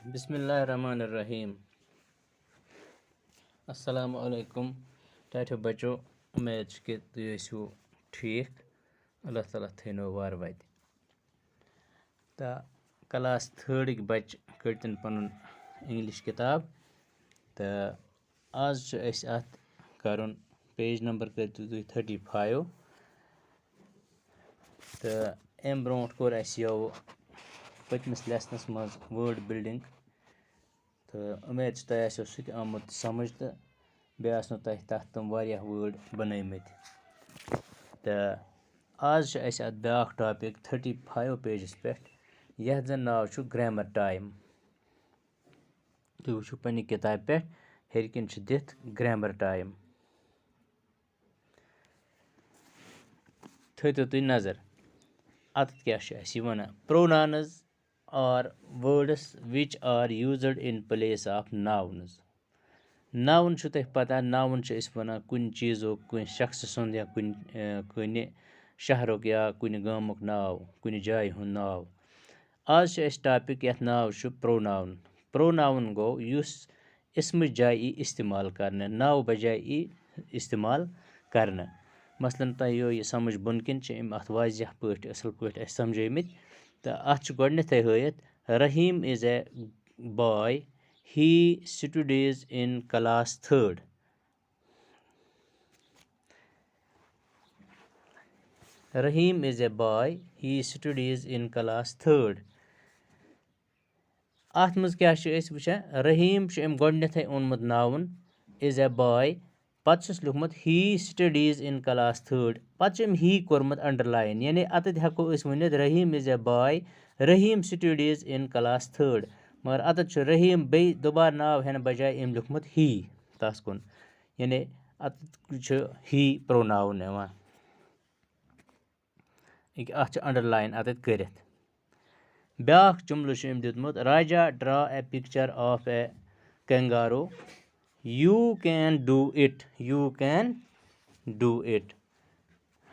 बिस्मिल्लाहिर्रहमानिर्रहीम। अस्सलाम वालेकुम टाठियो बच्चों। उम्मीद छ कि तुम ٲسِو ٹھیٖک اللہ تعالیٰ تھٲینو وارٕ وَتہِ تہٕ کلاس 3ٕکۍ بَچہِ کٔڑۍتَن پَنُن اِنٛگلِش کِتاب تہٕ آز چھُ اَسہِ اَتھ کَرُن پیج نمبر کٔرۍتو تُہۍ 35 تہٕ اَمہِ برونٛٹھ کوٚر اَسہِ یوٕ پٔتمِس لیسنَس منٛز وٲڈ بِلڈِنٛگ تہٕ اُمید چھِ تۄہہِ آسیو سُہ تہِ آمُت سَمٕجھ تہٕ بیٚیہِ آسنو تۄہہِ تَتھ تِم واریاہ وٲڈ بَنٲومٕتۍ تہٕ آز چھُ اَسہِ اَتھ بیٛاکھ ٹاپِک 35 پیجَس پٮ۪ٹھ یَتھ زَن ناو چھُ گرٛیمَر ٹایم. تُہۍ وٕچھِو پنٛنہِ کِتابہِ پٮ۪ٹھ ہیٚرِ کِنۍ چھِ دِتھ گرٛیمَر ٹایم. تھٲیتو تُہۍ نظر اَتَتھ کیٛاہ چھُ اَسہِ یہِ وَنان pronouns are words which are used in place of nouns. Noun چھُ تۄہہِ پَتہ ناوُن چھِ أسۍ وَنان کُنہِ چیٖزُک کُنہِ شخصہٕ سُنٛد یا کُنہِ شہرُک یا کُنہِ گامُک ناو کُنہِ جایہِ ہُنٛد ناو. آز چھُ اَسہِ ٹاپِک یَتھ ناو چھُ پرٛوناوُن. پرٛوناوُن گوٚو یُس اِسمٕچ جایہِ ای اِستعمال کَرنہٕ ناوٕ بجایہِ ای اِستعمال کَرنہٕ. مثلاً تۄہہِ یِیو یہِ سَمٕجھ بۄنہٕ کِنۍ چھِ أمۍ اَتھ واضح پٲٹھۍ اَصٕل پٲٹھۍ اَسہِ سَمجٲومٕتۍ تہٕ اَتھ چھُ گۄڈٕنٮ۪تھٕے ہٲیِتھ Rahim is a boy he studies in class 3rd. Rahim is a boy he studies in class 3rd. اَتھ منٛز کیٛاہ چھِ أسۍ وٕچھان رحیٖم چھُ أمۍ گۄڈٕنٮ۪تھٕے اوٚنمُت ناوُن اِز اے باے پَتہٕ چھُس لیوٗکھمُت ہی سٹڈیٖز اِن کلاس 3rd. پَتہٕ چھُ أمۍ ہی کوٚرمُت اَنڈَرلاین یعنی اَتٮ۪تھ ہٮ۪کو أسۍ ؤنِتھ Rahim is a boy Rahim studies in class 3rd. مگر اَتٮ۪تھ چھُ رحیٖم بیٚیہِ دُبارٕ ناو ہٮ۪نہٕ بجایہِ أمۍ لیوٗکھمُت ہی تَس کُن یعنی اَتٮ۪تھ چھُ ہی پرٛوناوُن یِوان. اَتھ چھُ اَنڈَرلاین اَتٮ۪تھ کٔرِتھ. بیٛاکھ جُملہٕ چھُ أمۍ دیُتمُت Raja drew a picture of a kangaroo you can do it you can do it.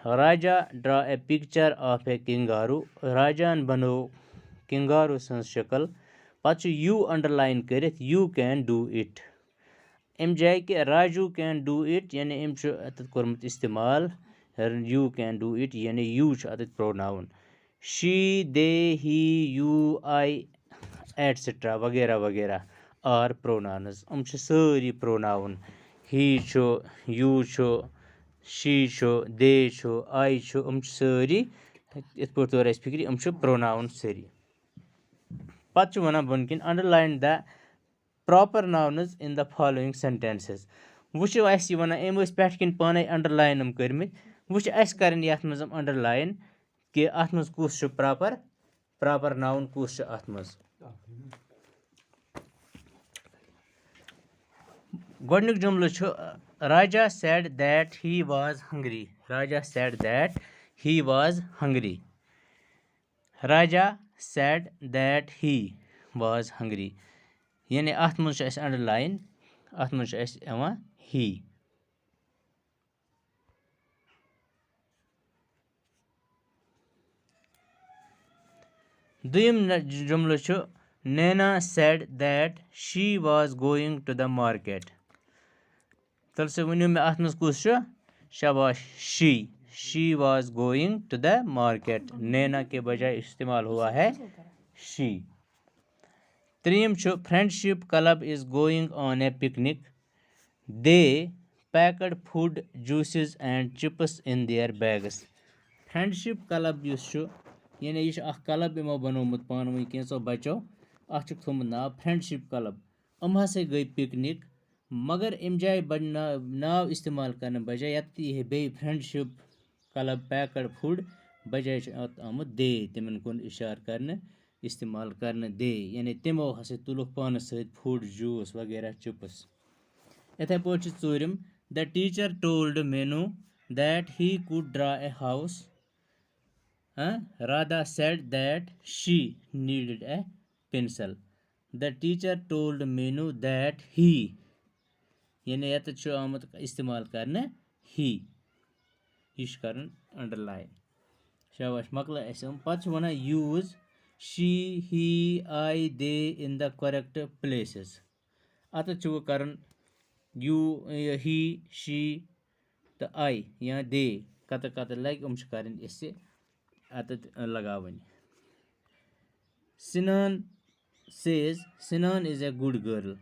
Raja drew a picture of a kangaroo راجاہَن بَنٲو کِنگارو سٕنٛز شکٕل پَتہٕ چھُ یوٗ اَنڈَرلاین کٔرِتھ یوٗ کین ڈوٗ اِٹ. اَمہِ جایہِ کہِ راجوٗ کین ڈوٗ اِٹ یعنی أمۍ چھُ اَتٮ۪تھ کوٚرمُت اِستعمال یوٗ کین ڈوٗ اِٹ یعنی یوٗ چھُ اَتٮ۪تھ پرٛوناوُن. شی دے ہی یوٗ آی ایٹسِٹرا وغیرہ وغیرہ آر پرٛوناونٕز. یِم چھِ سٲری پرٛوناوُن. ہی چھُ یوٗ چھُ شی چھُ دے چھُ آی چھُ یِم چھِ سٲری یِتھ پٲٹھۍ توٚر اَسہِ فِکرِ یِم چھِ پرٛوناوُن سٲری. پَتہٕ چھُ وَنان بۄنہٕ کِنۍ underline the proper nouns in the following sentences. وٕچھو اَسہِ یہِ وَنان أمۍ ٲسۍ پٮ۪ٹھٕ کِنۍ پانَے اَنڈَرلاین یِم کٔرۍمٕتۍ وٕچھ اَسہِ کَرٕنۍ یَتھ منٛز یِم اَنڈَرلاین کہِ اَتھ منٛز کُس چھُ پرٛاپَر ناوُن کُس چھُ اَتھ منٛز. گۄڈٕنیُک جُملہٕ چھُ Raja said that he was hungry. Raja said that he was hungry. Raja said that he was hungry یعنی اَتھ منٛز چھُ اَسہِ اَنڈَرلاین اَتھ منٛز چھُ اَسہِ یِوان ہی. دوٚیِم جُملہٕ چھُ Nina said that she was going to the market. تیٚلہِ سا ؤنِو مےٚ اَتھ منٛز کُس چھُ شاباش she was going to the market. Nina کے بجائے استعمال ہوا ہے شی. ترٛیٚیِم چھُ friendship club is going on a picnic they packed food juices and chips in their bags. Friendship club یُس چھُ یعنی یہِ چھُ اَکھ کلب یِمو بنوومُت پانہٕ ؤنۍ کینٛژو بَچو اَتھ چھُکھ تھوٚومُت ناو فرٛٮ۪نٛڈشِپ کلب. یِم ہَسا گٔے پِکنِک مگر اَمہِ جایہِ ناو اِستعمال کَرنہٕ بجایہِ یَتھ یی ہے بیٚیہِ فرٛٮ۪نٛڈشِپ کلب پیکٕڈ فُڈ بجایہِ چھُ اَتھ آمُت دے تِمَن کُن اِشارٕ کَرنہٕ اِستعمال کَرنہٕ دے یعنی تِمو ہَسا تُلُکھ پانَس سۭتۍ فُڈ جوٗس وغیرہ چِپٕس. یِتھَے پٲٹھۍ چھُ ژوٗرِم the teacher told Meenu that he could draw a house Radha said that she needed a pencil. The teacher told Meenu that he یعنی یَتَتھ چھُ آمُت اِستعمال کَرنہٕ ہی. یہِ چھُ کَرُن اَنڈَرلاین. شاباش مۄکلٲے اَسہِ یِم. پَتہٕ چھُ وَنان use she, he, I, they in the correct places. اَتٮ۪تھ چھُ وۄنۍ کَرُن you, he, she تہٕ I یا they کَتٮ۪تھ کَتٮ۪تھ لَگہِ یِم چھِ کَرٕنۍ اَسہِ اَتٮ۪تھ لگاوٕنۍ. Sinan says Sinan is a good girl.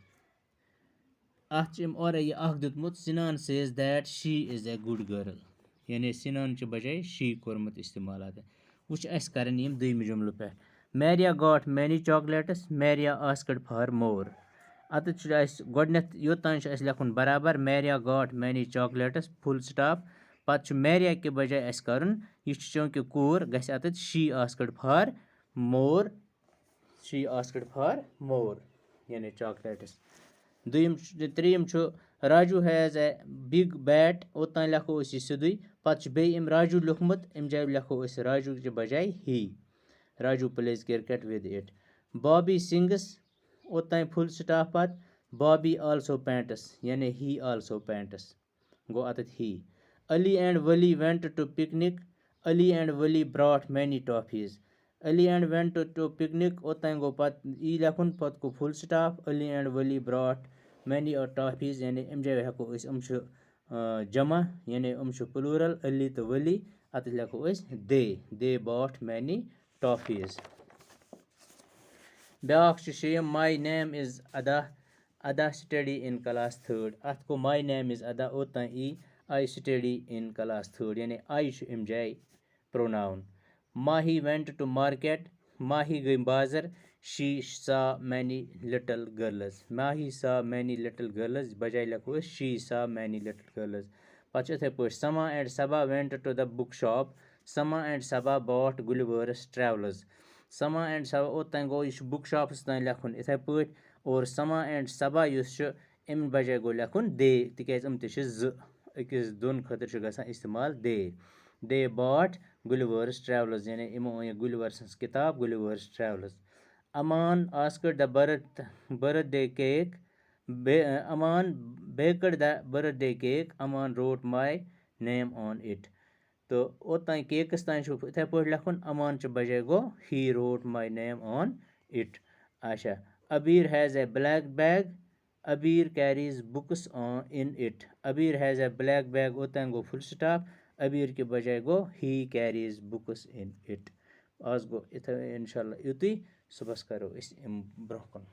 اَتھ چھِ أمۍ اورَے یہِ اَکھ دیُتمُت. Sinan says that she is a good girl. یعنی سِنان چہِ بجاے she کوٚرمُت اِستعمال اَتٮ۪تھ. وٕچھ اَسہِ کَرٕنۍ یِم دوٚیمہِ جُملہٕ پٮ۪ٹھ. Maria got many chocolates. Maria asked for more. اَتٮ۪تھ چھُ اَسہِ گۄڈنٮ۪تھ یوٚتانۍ چھُ اَسہِ لیکھُن برابر. Maria got many chocolates full stop. پَتہٕ چھُ Maria کہِ بجاے اَسہِ کَرُن یہِ چھُ چوٗنٛکہِ کوٗر گژھِ اَتٮ۪تھ she asked for more. she asked for more یعنی chocolates. ترٛیٚیِم چھُ Raju has a big bat. اوٚتانۍ لیکھو أسۍ یہِ سیوٚدُے. پَتہٕ چھُ بیٚیہِ أمۍ راجوٗ لیوٚکھمُت اَمہِ جایہِ لیکھو أسۍ راجوٗ چہِ بجاے ہی. Raju please cricket with it. بابی سِنگٕس اوٚتانۍ فُل سٹاپ پَتہٕ بابی آلسو پینٹٕس یعنی ہی آلسو پینٹٕس گوٚو اَتٮ۪تھ he. Ali and Wali went to picnic. Ali and Wali brought many toffees. Ali and went to picnic اوٚتانۍ گوٚو پَتہٕ ای لیکھُن پَتہٕ گوٚو full stop. Ali and Wali brought many toffees یعنی اَمہِ جایہِ ہٮ۪کو أسۍ یِم چھِ جمع یعنی یِم چھِ پٕلوٗرَل علی تہٕ ولی. اَتٮ۪تھ لیکھو أسۍ دے باٹ مینی ٹافیٖز. بیٛاکھ چھُ شیٚیِم. ماے نیم اِز ادا. ادا سٹڈی اِن کلاس تھٲڈ. اَتھ گوٚو ماے نیم اِز ادا اوٚتانۍ ای آی سٹڈی اِن کلاس تھٲڈ یعنی آی چھُ اَمہِ جایہِ پرٛوناوُن. ماہی وینٹ ٹُو مارکیٹ. ماہی گٔے بازر. شی سا مینی لِٹل گٔرلٕز. ماہی سا مینی لِٹل گٔرلٕز بجاے لیکھو أسۍ شی سا مینی لِٹل گٔرلٕز. پَتہٕ چھُ یِتھَے پٲٹھۍ. Sama and Saba went to the book shop. Sama and Saba bought Gulliver's Travels. Sama and Saba اوٚتانۍ گوٚو یہِ چھُ بُک شاپَس تانۍ لیکھُن یِتھَے پٲٹھۍ. اور سما اینڈ سبا یُس چھُ اَمہِ بجاے گوٚو لیکھُن دے تِکیٛازِ یِم تہِ چھِ زٕ. أکِس دۄن خٲطرٕ چھُ گژھان اِستعمال دے. دے باٹ گُلِوٲرٕس ٹرٛیولٕز یعنی یِمو أنۍ یہِ گُلِوَر سٕنٛز کِتاب گُلِوٲرٕس ٹرٛیولٕز. امان آسکٕڈ دَ بٔرٕتھ ڈے کیک. امان بیکٕڈ دَ بٔرٕتھ ڈے کیک. امان روٹ ماے نیم آن اِٹ. تہٕ اوٚتانۍ کیکَس تانۍ چھُ یِتھَے پٲٹھۍ لیکھُن. امان چہِ بجاے گوٚو he wrote my name on it. اچھا. Abir has a black bag. Abir carries books in it. Abir has a black bag اوٚتانۍ گوٚو فُل سٹاپ. ابیٖر کہِ بجاے گوٚو ہی کیریٖز بُکٕس اِن اِٹ. آز گوٚو اِتھَے اِنشاء اللہ یُتُے. صُبحس کَرو أسۍ اَمہِ برٛونٛہہ کُن.